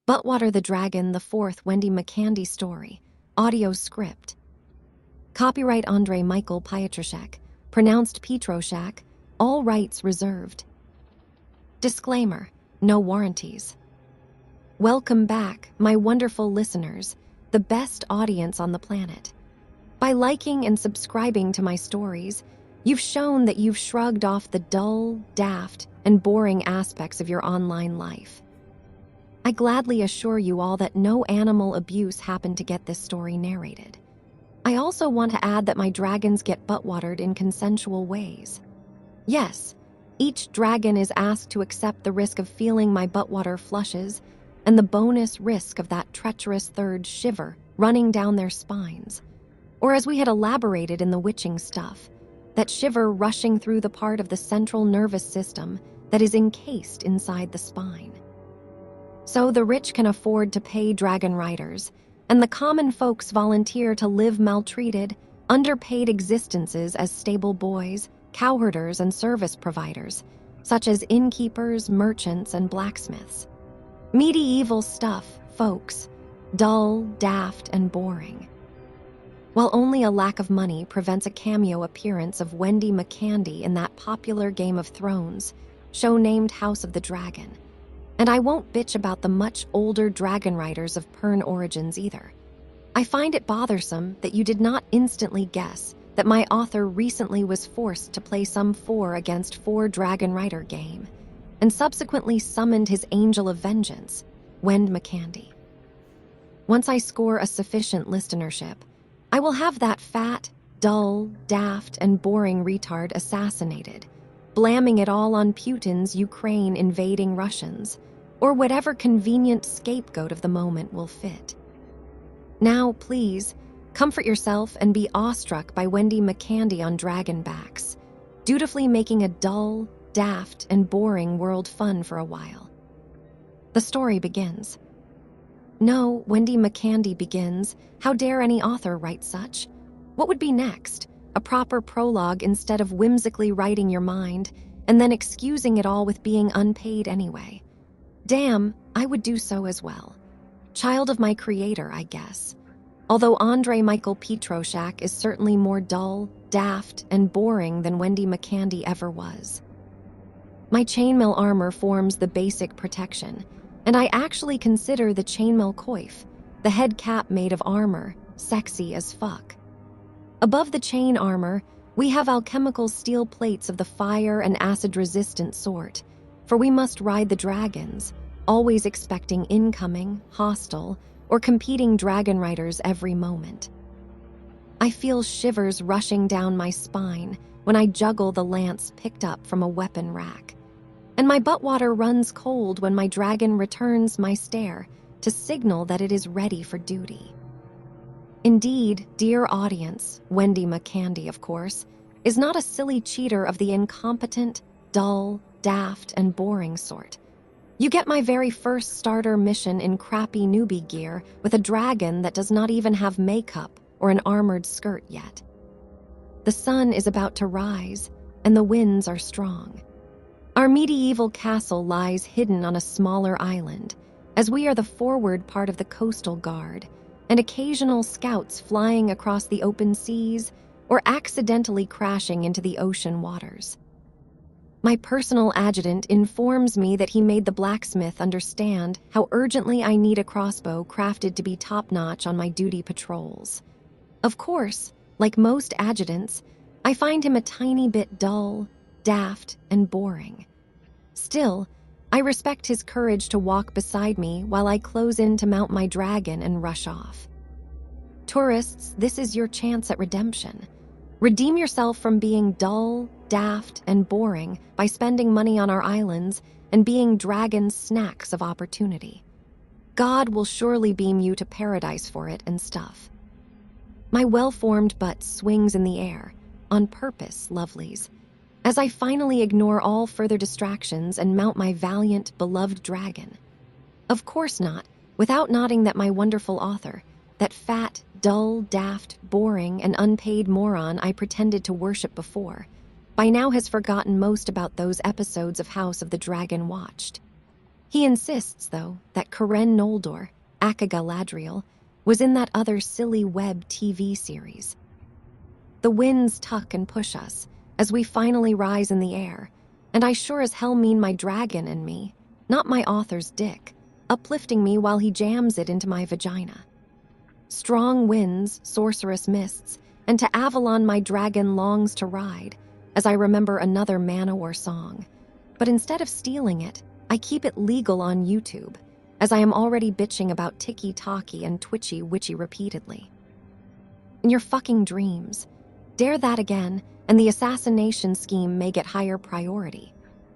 Buttwater the Dragon, the fourth Wendy McCandy story. Audio script. Copyright Michael Pietroschek. Pronounced Pietroschek. All rights reserved. Disclaimer: no warranties. Welcome back, my wonderful listeners, the best audience on the planet. By liking and subscribing to my stories, you've shown that you've shrugged off the dull, daft, and boring aspects of your online life. I gladly assure you all that no animal abuse happened to get this story narrated. I also want to add that my dragons get buttwatered in consensual ways. Yes, each dragon is asked to accept the risk of feeling my buttwater flushes and the bonus risk of that treacherous third shiver running down their spines. Or as we had elaborated in the witching stuff, that shiver rushing through the part of the central nervous system that is encased inside the spine. So the rich can afford to pay Dragonriders, and the common folks volunteer to live maltreated, underpaid existences as stable boys, cowherders, and service providers, such as innkeepers, merchants, and blacksmiths. Medieval stuff, folks. Dull, daft, and boring. While only a lack of money prevents a cameo appearance of Wendy McCandy in that popular Game of Thrones show named House of the Dragon. And I won't bitch about the much older Dragonriders of Pern origins either. I find it bothersome that you did not instantly guess that my author recently was forced to play some 4-against-4 Dragonrider game, and subsequently summoned his angel of vengeance, Wendy McCandy. Once I score a sufficient listenership, I will have that fat, dull, daft, and boring retard assassinated, blamming it all on Putin's Ukraine invading Russians, or whatever convenient scapegoat of the moment will fit. Now, please, comfort yourself and be awestruck by Wendy McCandy on dragon backs, dutifully making a dull, daft, and boring world fun for a while. The story begins. No, Wendy McCandy begins. How dare any author write such? What would be next? A proper prologue instead of whimsically writing your mind and then excusing it all with being unpaid anyway. Damn, I would do so as well. Child of my creator, I guess. Although Michael Pietroschek is certainly more dull, daft, and boring than Wendy McCandy ever was. My chainmail armor forms the basic protection, and I actually consider the chainmail coif, the head cap made of armor, sexy as fuck. Above the chain armor, we have alchemical steel plates of the fire and acid-resistant sort, for we must ride the dragons, always expecting incoming, hostile, or competing Dragonriders every moment. I feel shivers rushing down my spine when I juggle the lance picked up from a weapon rack, and my buttwater runs cold when my dragon returns my stare to signal that it is ready for duty. Indeed, dear audience, Wendy McCandy, of course, is not a silly cheater of the incompetent, dull, daft, and boring sort. You get my very first starter mission in crappy newbie gear with a dragon that does not even have makeup or an armored skirt yet. The sun is about to rise, and the winds are strong. Our medieval castle lies hidden on a smaller island, as we are the forward part of the coastal guard, and occasional scouts flying across the open seas or accidentally crashing into the ocean waters. My personal adjutant informs me that he made the blacksmith understand how urgently I need a crossbow crafted to be top-notch on my duty patrols. Of course, like most adjutants, I find him a tiny bit dull, daft, and boring. Still, I respect his courage to walk beside me while I close in to mount my dragon and rush off. Tourists, this is your chance at redemption. Redeem yourself from being dull, daft, and boring by spending money on our islands and being dragon snacks of opportunity. God will surely beam you to paradise for it and stuff. My well-formed butt swings in the air, on purpose, lovelies, as I finally ignore all further distractions and mount my valiant, beloved dragon. Of course not, without nodding that my wonderful author, that fat, dull, daft, boring, and unpaid moron I pretended to worship before, by now has forgotten most about those episodes of House of the Dragon watched. He insists, though, that Karen Noldor, Aka Galadriel, was in that other silly web TV series. The winds tuck and push us as we finally rise in the air, and I sure as hell mean my dragon and me, not my author's dick, uplifting me while he jams it into my vagina. Strong winds, sorcerous mists, and to Avalon my dragon longs to ride, as I remember another Manowar song. But instead of stealing it, I keep it legal on YouTube, as I am already bitching about ticky-talkie and twitchy-witchy repeatedly. In your fucking dreams, dare that again, and the assassination scheme may get higher priority.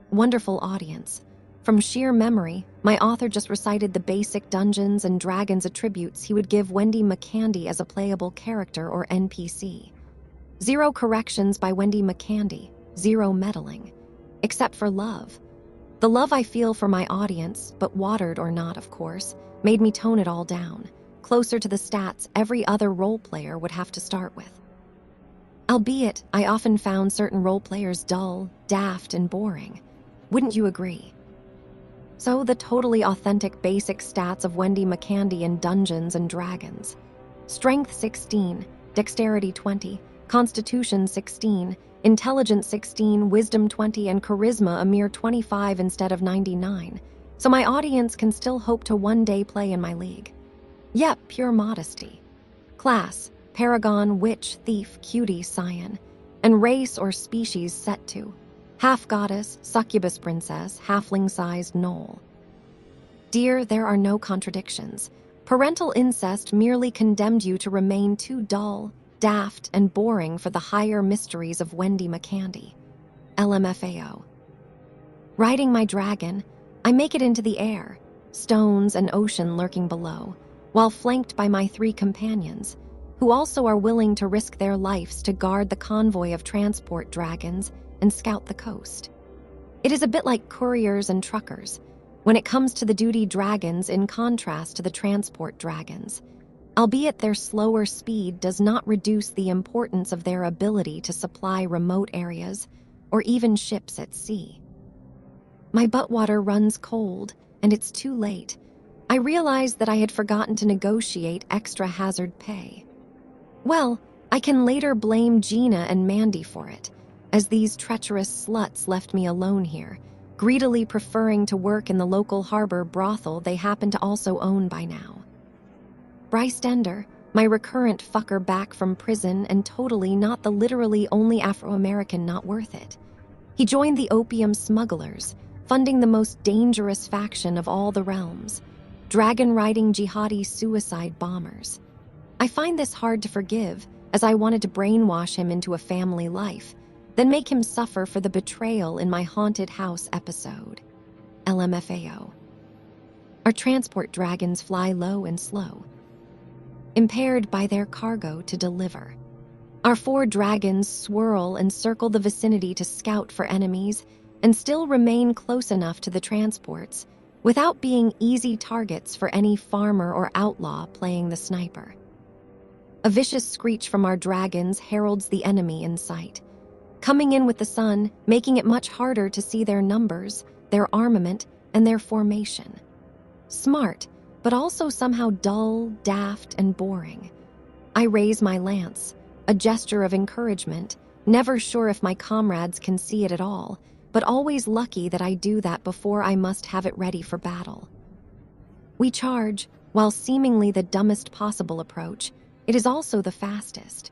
Wonderful audience. From sheer memory, my author just recited the basic Dungeons and Dragons attributes he would give Wendy McCandy as a playable character or NPC. 0 corrections by Wendy McCandy, 0 meddling. Except for love. The love I feel for my audience, but watered or not, of course, made me tone it all down, closer to the stats every other role player would have to start with. Albeit, I often found certain role players dull, daft, and boring. Wouldn't you agree? So the totally authentic basic stats of Wendy McCandy in Dungeons and Dragons. Strength 16, Dexterity 20, Constitution 16, Intelligence 16, Wisdom 20, and Charisma a mere 25 instead of 99, so my audience can still hope to one day play in my league. Yep, pure modesty. Class, Paragon, Witch, Thief, Cutie, Scion, and race or species set to half-goddess, succubus princess, halfling-sized gnoll. Dear, there are no contradictions. Parental incest merely condemned you to remain too dull, daft, and boring for the higher mysteries of Wendy McCandy. LMFAO. Riding my dragon, I make it into the air, stones and ocean lurking below, while flanked by my 3 companions, who also are willing to risk their lives to guard the convoy of transport dragons and scout the coast. It is a bit like couriers and truckers, when it comes to the duty dragons in contrast to the transport dragons, albeit their slower speed does not reduce the importance of their ability to supply remote areas or even ships at sea. My Buttwater runs cold, and it's too late. I realized that I had forgotten to negotiate extra hazard pay. Well, I can later blame Gina and Mandy for it, as these treacherous sluts left me alone here, greedily preferring to work in the local harbor brothel they happen to also own by now. Bryce Dender, my recurrent fucker back from prison and totally not the literally only Afro-American not worth it. He joined the opium smugglers, funding the most dangerous faction of all the realms, dragon-riding jihadi suicide bombers. I find this hard to forgive, as I wanted to brainwash him into a family life, then make him suffer for the betrayal in my haunted house episode. LMFAO. Our transport dragons fly low and slow, impaired by their cargo to deliver. Our 4 dragons swirl and circle the vicinity to scout for enemies and still remain close enough to the transports without being easy targets for any farmer or outlaw playing the sniper. A vicious screech from our dragons heralds the enemy in sight, coming in with the sun, making it much harder to see their numbers, their armament, and their formation. Smart, but also somehow dull, daft, and boring. I raise my lance, a gesture of encouragement, never sure if my comrades can see it at all, but always lucky that I do that before I must have it ready for battle. We charge, while seemingly the dumbest possible approach, it is also the fastest.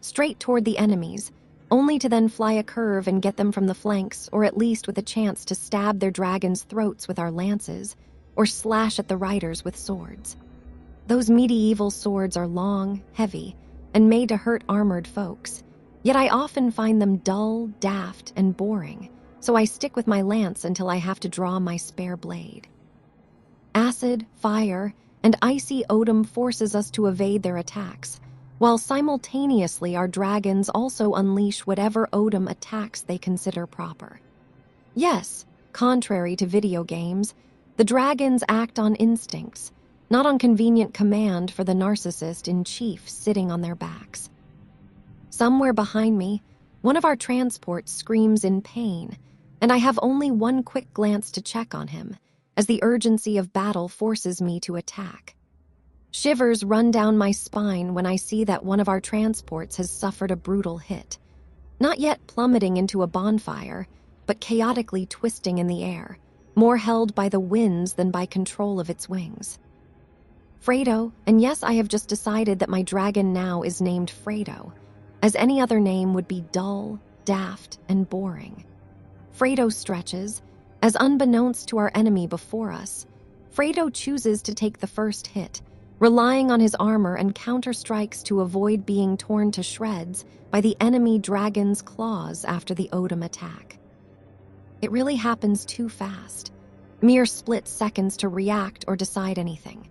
Straight toward the enemies, only to then fly a curve and get them from the flanks, or at least with a chance to stab their dragons' throats with our lances, or slash at the riders with swords. Those medieval swords are long, heavy, and made to hurt armored folks, yet I often find them dull, daft, and boring, so I stick with my lance until I have to draw my spare blade. Acid, fire, and icy odom forces us to evade their attacks, while simultaneously our dragons also unleash whatever odom attacks they consider proper. Yes, contrary to video games, the dragons act on instincts, not on convenient command for the narcissist in chief sitting on their backs. Somewhere behind me, one of our transports screams in pain, and I have only one quick glance to check on him, as the urgency of battle forces me to attack. Shivers run down my spine when I see that one of our transports has suffered a brutal hit, not yet plummeting into a bonfire, but chaotically twisting in the air, more held by the winds than by control of its wings. Fredo, and yes, I have just decided that my dragon now is named Fredo, as any other name would be dull, daft, and boring. Fredo stretches, as unbeknownst to our enemy before us, Fredo chooses to take the first hit, relying on his armor and counter-strikes to avoid being torn to shreds by the enemy dragon's claws after the Odom attack. It really happens too fast, mere split seconds to react or decide anything.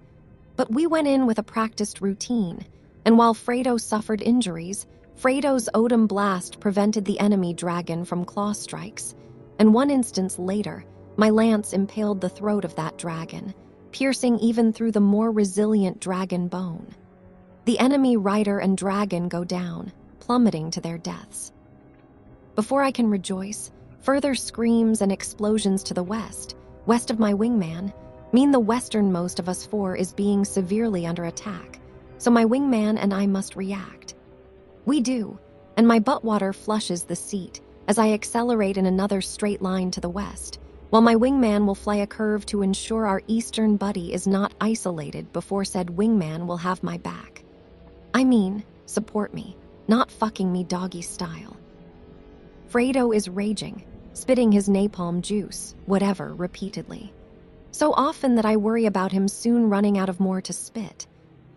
But we went in with a practiced routine, and while Fredo suffered injuries, Fredo's Odom blast prevented the enemy dragon from claw strikes, and 1 instance later, my lance impaled the throat of that dragon, piercing even through the more resilient dragon bone. The enemy rider and dragon go down, plummeting to their deaths. Before I can rejoice, further screams and explosions to the west of my wingman, mean the westernmost of us 4 is being severely under attack, so my wingman and I must react. We do, and my Buttwater flushes the seat as I accelerate in another straight line to the west, while my wingman will fly a curve to ensure our eastern buddy is not isolated before said wingman will have my back. I mean, support me, not fucking me doggy style. Fredo is raging, spitting his napalm juice, whatever, repeatedly. So often that I worry about him soon running out of more to spit.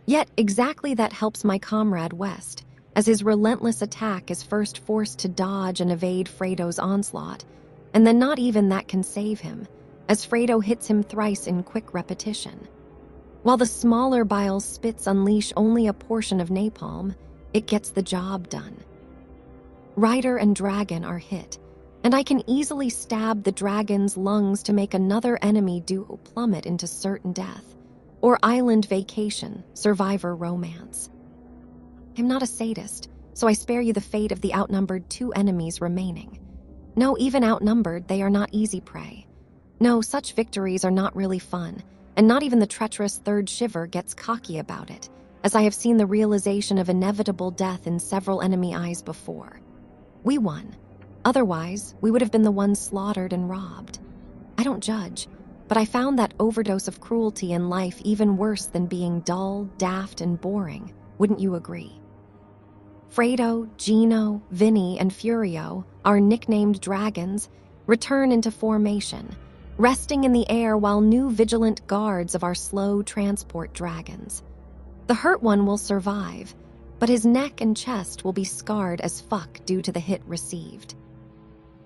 Yet exactly that helps my comrade West, as his relentless attack is first forced to dodge and evade Fredo's onslaught, and then not even that can save him, as Fredo hits him thrice in quick repetition. While the smaller bile spits unleash only a portion of napalm, it gets the job done. Rider and dragon are hit, and I can easily stab the dragon's lungs to make another enemy duo plummet into certain death, or island vacation, survivor romance. I'm not a sadist, so I spare you the fate of the outnumbered 2 enemies remaining. No, even outnumbered, they are not easy prey. No, such victories are not really fun, and not even the treacherous third shiver gets cocky about it, as I have seen the realization of inevitable death in several enemy eyes before. We won. Otherwise, we would have been the ones slaughtered and robbed. I don't judge, but I found that overdose of cruelty in life even worse than being dull, daft, and boring. Wouldn't you agree? Fredo, Gino, Vinny, and Furio, our nicknamed dragons, return into formation, resting in the air while new vigilant guards of our slow transport dragons. The hurt one will survive, but his neck and chest will be scarred as fuck due to the hit received.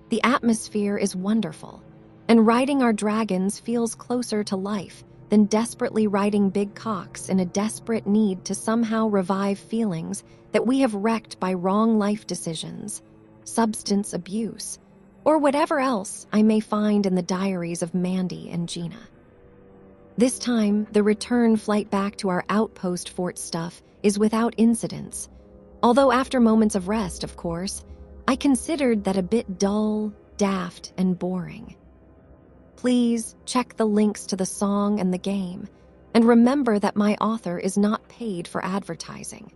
The atmosphere is wonderful, and riding our dragons feels closer to life than desperately riding big cocks in a desperate need to somehow revive feelings that we have wrecked by wrong life decisions, substance abuse, or whatever else I may find in the diaries of Mandy and Gina. This time, the return flight back to our outpost fort stuff is without incidents, although after moments of rest, of course, I considered that a bit dull, daft, and boring. Please check the links to the song and the game, and remember that my author is not paid for advertising,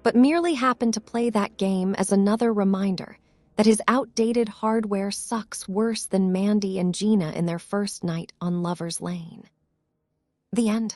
but merely happened to play that game as another reminder that his outdated hardware sucks worse than Mandy and Gina in their first night on Lover's Lane. The end.